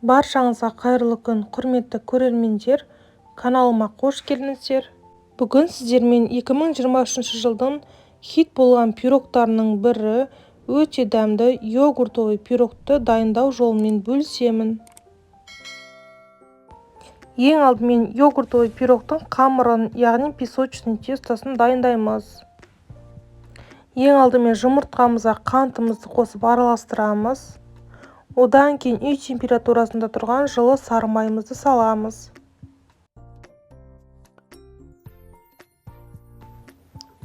Баршаңызға қайырлы күн, құрметті көрермендер, каналыма қош келдіңіздер. Бүгін сіздермен 2023 жылдың хит болған пирогтарының бірі өте дәмді йогуртовый пирогты дайындау жолымен бөлісемін. Ең алдымен йогуртовый пирогтың қамырын, яғни песочный тестосын дайындаймыз. Ең алдымен жұмыртқамызға қантымызды қосып араластырамыз. Одан кейін үй температурасында тұрған жылы сары майымызды саламыз.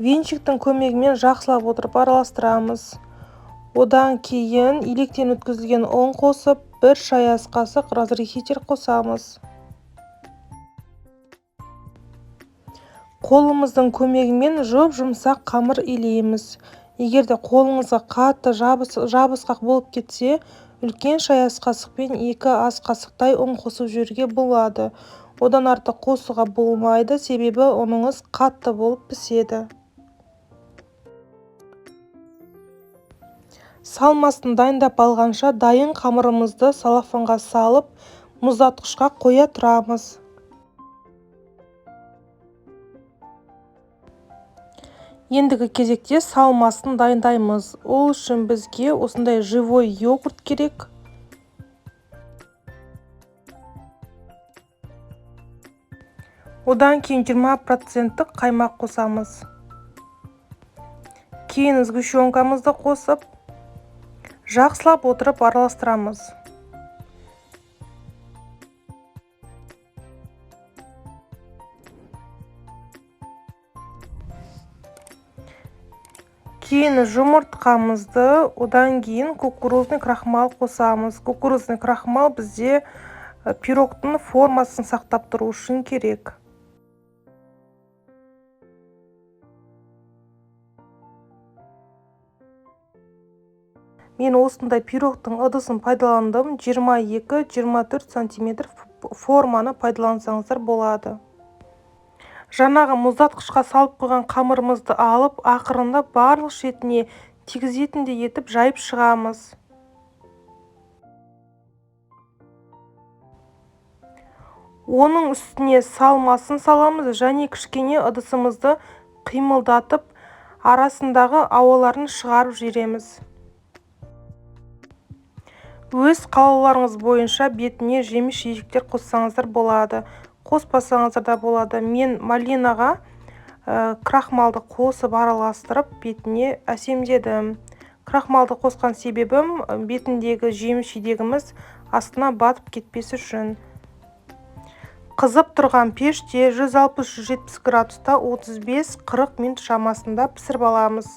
Венчиктің көмегімен жақсылап отырып араластырамыз. Одан кейін електен өткізілген ұн қосып, 1 шай ас қасық разрыхитель қосамыз. Қолымыздың көмегімен жұмсақ қамыр илейміз. Егер де қолыңызға қатты жабысқақ болып кетсе, үлкен шай ас қасықпен 2 ас қасықтай ұн қосып жіберуге болады. Одан артық қосуға болмайды, себебі ұныңыз қатты болып піседі. Салмасын дайындап алғанша дайын қамырымызды салафанға салып, мұздатқышқа қоя тұрамыз. Ендігі кезекте салмасын дайындаймыз. Ол үшін бізге осындай живой йогурт керек. Одан кейін 20% қаймақ қосамыз. Кейін сгущенкамызды қосып, жақсылап отырып араластырамыз. Кейін жұмыртқамызды, одан кейін кукурузный крахмал қосамыз. Кукурузный крахмал бізде пирогтың формасын сақтап тұру үшін керек. Мен осындай пирогтың ыдысын пайдаландым. 22-24 см форманы пайдалансаңыздар болады. Жаңағы мұздатқышқа салып қойған қамырымызды алып, ақырында барлық шетіне тигізетіндей етіп жайып шығамыз. Оның үстіне салмасын саламыз және кішкене ыдысымызды қимылдатып, арасындағы ауаларын шығарып жібереміз. Өз қалауларыңыз бойынша бетіне жеміс-жидектер қоссаңыздар болады. Қоспасаңыздар да болады. Мен малинаға крахмалды қосып араластырып, бетіне әсемдедім. Крахмалды қосқан себебім бетіндегі жеміс-жидегіміз астына батып кетпесі үшін. Қызып тұрған пеште 160-170 градуста 35-40 минут шамасында пісіріп аламыз.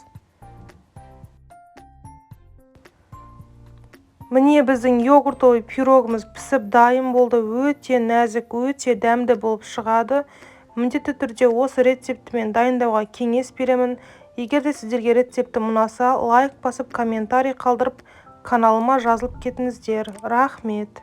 Міне біздің йогуртовый пирогымыз пісіп дайын болды. Өте нәзік, өте дәмді болып шығады. Міндетті түрде осы рецептімен дайындауға кеңес беремін. Егер де сіздерге рецепті ұнаса, лайк басып, комментарий қалдырып, каналыма жазылып кетіңіздер. Рахмет.